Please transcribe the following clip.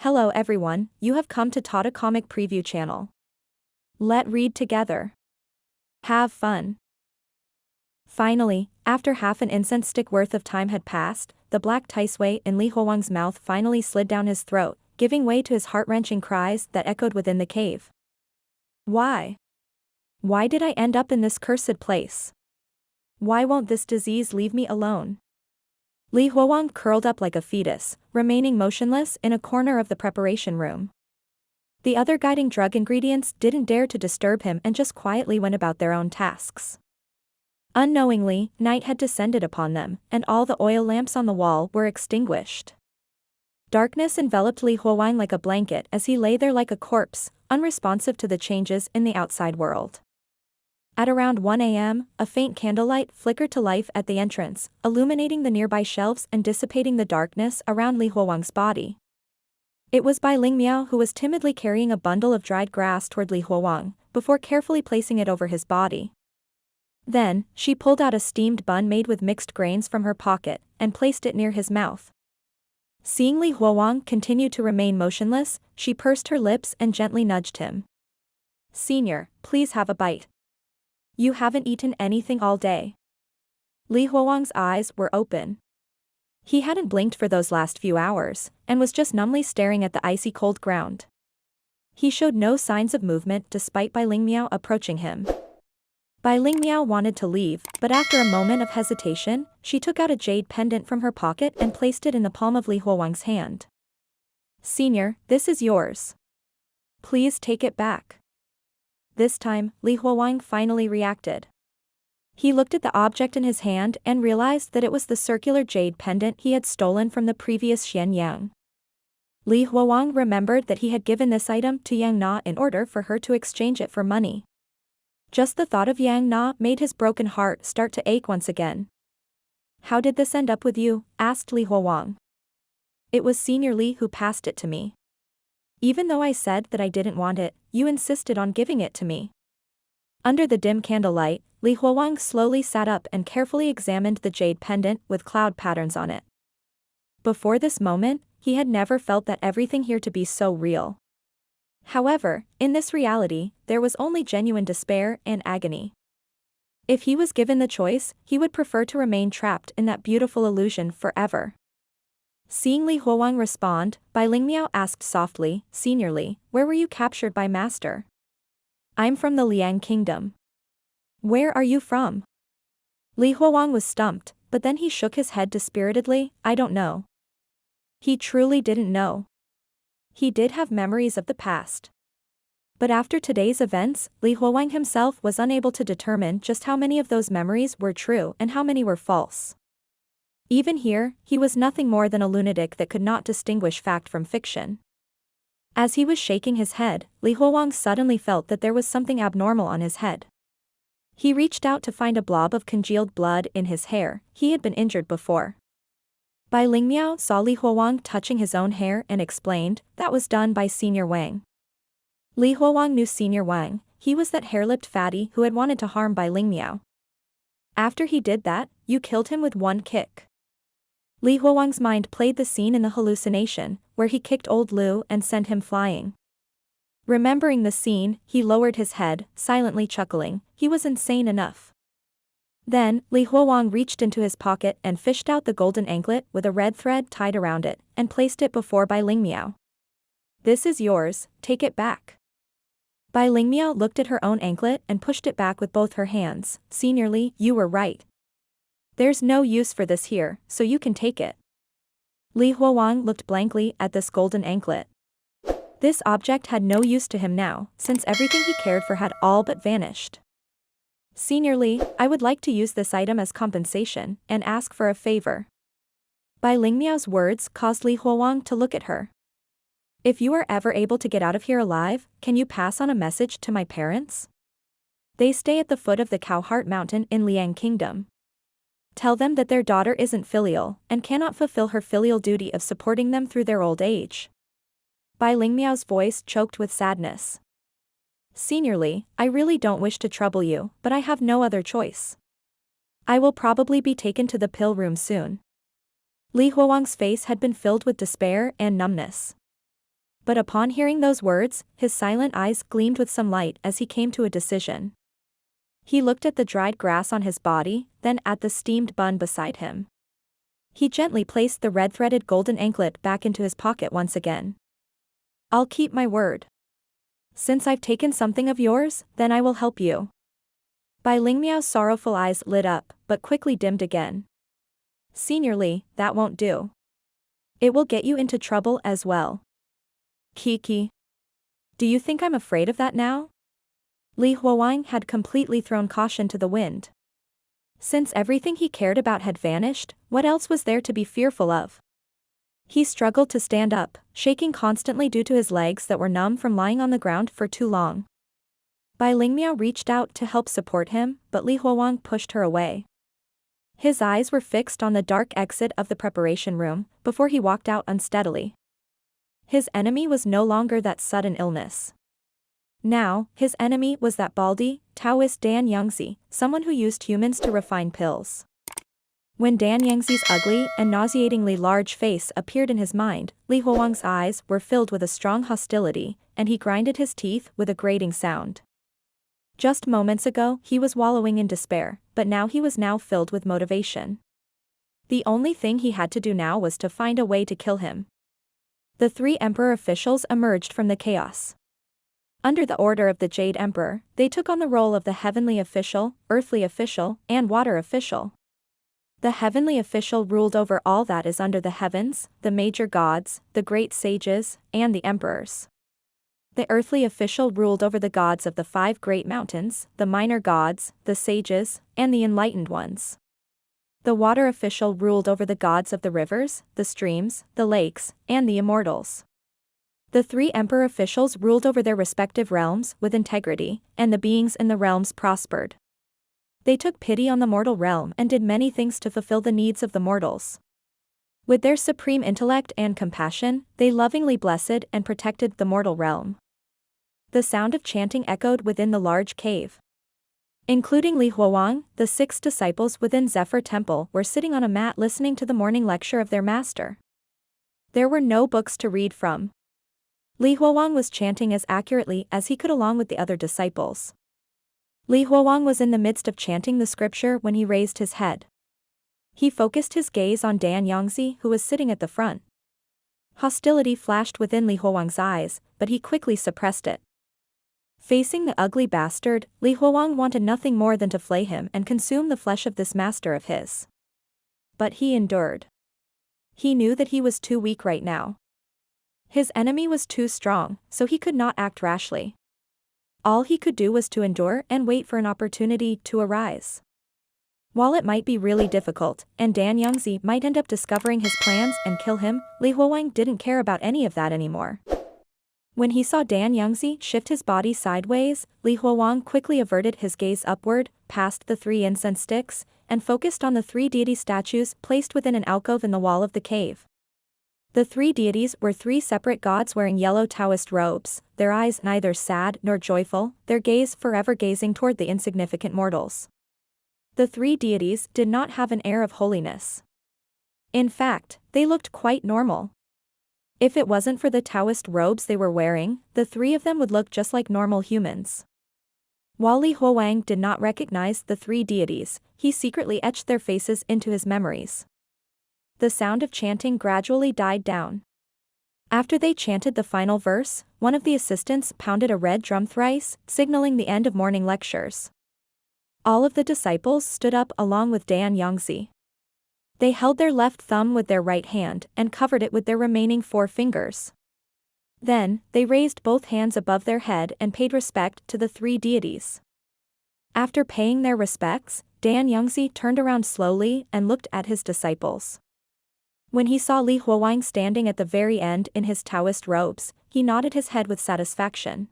Hello everyone, you have come to Tata Comic Preview channel. Let read together. Have fun. Finally, after half an incense stick worth of time had passed, the black ticeway in Li Huowang's mouth finally slid down his throat, giving way to his heart-wrenching cries that echoed within the cave. Why? Why did I end up in this cursed place? Why won't this disease leave me alone? Li Huowang curled up like a fetus, remaining motionless in a corner of the preparation room. The other guiding drug ingredients didn't dare to disturb him and just quietly went about their own tasks. Unknowingly, night had descended upon them, and all the oil lamps on the wall were extinguished. Darkness enveloped Li Huowang like a blanket as he lay there like a corpse, unresponsive to the changes in the outside world. At around 1 a.m., a faint candlelight flickered to life at the entrance, illuminating the nearby shelves and dissipating the darkness around Li Huowang's body. It was Bai Lingmiao who was timidly carrying a bundle of dried grass toward Li Huowang, before carefully placing it over his body. Then, she pulled out a steamed bun made with mixed grains from her pocket, and placed it near his mouth. Seeing Li Huowang continue to remain motionless, she pursed her lips and gently nudged him. "Senior, please have a bite. You haven't eaten anything all day." Li Huowang's eyes were open. He hadn't blinked for those last few hours, and was just numbly staring at the icy cold ground. He showed no signs of movement despite Bai Lingmiao approaching him. Bai Lingmiao wanted to leave, but after a moment of hesitation, she took out a jade pendant from her pocket and placed it in the palm of Li Huowang's hand. "Senior, this is yours. Please take it back." This time, Li Huowang finally reacted. He looked at the object in his hand and realized that it was the circular jade pendant he had stolen from the previous Xian Yang. Li Huowang remembered that he had given this item to Yang Na in order for her to exchange it for money. Just the thought of Yang Na made his broken heart start to ache once again. "How did this end up with you?" asked Li Huowang. "It was Senior Li who passed it to me. Even though I said that I didn't want it, you insisted on giving it to me." Under the dim candlelight, Li Huowang slowly sat up and carefully examined the jade pendant with cloud patterns on it. Before this moment, he had never felt that everything here to be so real. However, in this reality, there was only genuine despair and agony. If he was given the choice, he would prefer to remain trapped in that beautiful illusion forever. Seeing Li Huowang respond, Bai Lingmiao asked softly, "Senior Li, where were you captured by Master?" "I'm from the Liang Kingdom." "Where are you from?" Li Huowang was stumped, but then he shook his head dispiritedly. "I don't know." He truly didn't know. He did have memories of the past. But after today's events, Li Huowang himself was unable to determine just how many of those memories were true and how many were false. Even here, he was nothing more than a lunatic that could not distinguish fact from fiction. As he was shaking his head, Li Huowang suddenly felt that there was something abnormal on his head. He reached out to find a blob of congealed blood in his hair. He had been injured before. Bai Lingmiao saw Li Huowang touching his own hair and explained, "That was done by Senior Wang." Li Huowang knew Senior Wang. He was that hair-lipped fatty who had wanted to harm Bai Lingmiao. "After he did that, you killed him with one kick." Li Huowang's mind played the scene in the hallucination, where he kicked old Lu and sent him flying. Remembering the scene, he lowered his head, silently chuckling. He was insane enough. Then, Li Huowang reached into his pocket and fished out the golden anklet with a red thread tied around it, and placed it before Bai Lingmiao. "This is yours, take it back." Bai Lingmiao looked at her own anklet and pushed it back with both her hands. "Senior Li, you were right. There's no use for this here, so you can take it." Li Huowang looked blankly at this golden anklet. This object had no use to him now, since everything he cared for had all but vanished. "Senior Li, I would like to use this item as compensation, and ask for a favor." Bai Lingmiao's words caused Li Huowang to look at her. "If you are ever able to get out of here alive, can you pass on a message to my parents? They stay at the foot of the Cowheart Mountain in Liang Kingdom. Tell them that their daughter isn't filial, and cannot fulfill her filial duty of supporting them through their old age." Bai Lingmiao's voice choked with sadness. "Senior Li, I really don't wish to trouble you, but I have no other choice. I will probably be taken to the pill room soon." Li Huowang's face had been filled with despair and numbness. But upon hearing those words, his silent eyes gleamed with some light as he came to a decision. He looked at the dried grass on his body, then at the steamed bun beside him. He gently placed the red-threaded golden anklet back into his pocket once again. I'll keep my word. Since I've taken something of yours, then I will help you. Bai Lingmiao's sorrowful eyes lit up, but quickly dimmed again. Senior Li, that won't do. It will get you into trouble as well. Kiki. Do you think I'm afraid of that now? Li Huowang had completely thrown caution to the wind. Since everything he cared about had vanished, what else was there to be fearful of? He struggled to stand up, shaking constantly due to his legs that were numb from lying on the ground for too long. Bai Lingmiao reached out to help support him, but Li Huowang pushed her away. His eyes were fixed on the dark exit of the preparation room, before he walked out unsteadily. His enemy was no longer that sudden illness. Now, his enemy was that baldy, Taoist Dan Yangzi, someone who used humans to refine pills. When Dan Yangzi's ugly and nauseatingly large face appeared in his mind, Li Huowang's eyes were filled with a strong hostility, and he grinded his teeth with a grating sound. Just moments ago, he was wallowing in despair, but now he was filled with motivation. The only thing he had to do now was to find a way to kill him. The three Emperor officials emerged from the chaos. Under the order of the Jade Emperor, they took on the role of the Heavenly Official, Earthly Official, and Water Official. The Heavenly Official ruled over all that is under the heavens, the major gods, the great sages, and the emperors. The Earthly Official ruled over the gods of the 5 great mountains, the minor gods, the sages, and the enlightened ones. The Water Official ruled over the gods of the rivers, the streams, the lakes, and the immortals. The 3 Emperor officials ruled over their respective realms with integrity, and the beings in the realms prospered. They took pity on the mortal realm and did many things to fulfill the needs of the mortals. With their supreme intellect and compassion, they lovingly blessed and protected the mortal realm. The sound of chanting echoed within the large cave. Including Li Huowang, the 6 disciples within Zephyr Temple were sitting on a mat listening to the morning lecture of their master. There were no books to read from. Li Huowang was chanting as accurately as he could along with the other disciples. Li Huowang was in the midst of chanting the scripture when he raised his head. He focused his gaze on Dan Yangzi, who was sitting at the front. Hostility flashed within Li Huowang's eyes, but he quickly suppressed it. Facing the ugly bastard, Li Huowang wanted nothing more than to flay him and consume the flesh of this master of his. But he endured. He knew that he was too weak right now. His enemy was too strong, so he could not act rashly. All he could do was to endure and wait for an opportunity to arise. While it might be really difficult, and Dan Yangzi might end up discovering his plans and kill him, Li Huowang didn't care about any of that anymore. When he saw Dan Yangzi shift his body sideways, Li Huowang quickly averted his gaze upward, past the 3 incense sticks, and focused on the 3 deity statues placed within an alcove in the wall of the cave. The 3 deities were 3 separate gods wearing yellow Taoist robes, their eyes neither sad nor joyful, their gaze forever gazing toward the insignificant mortals. The 3 deities did not have an air of holiness. In fact, they looked quite normal. If it wasn't for the Taoist robes they were wearing, the 3 of them would look just like normal humans. While Li Huowang did not recognize the 3 deities, he secretly etched their faces into his memories. The sound of chanting gradually died down. After they chanted the final verse, one of the assistants pounded a red drum thrice, signaling the end of morning lectures. All of the disciples stood up along with Dan Yangzi. They held their left thumb with their right hand and covered it with their remaining 4 fingers. Then, they raised both hands above their head and paid respect to the 3 deities. After paying their respects, Dan Yangzi turned around slowly and looked at his disciples. When he saw Li Huowang standing at the very end in his Taoist robes, he nodded his head with satisfaction.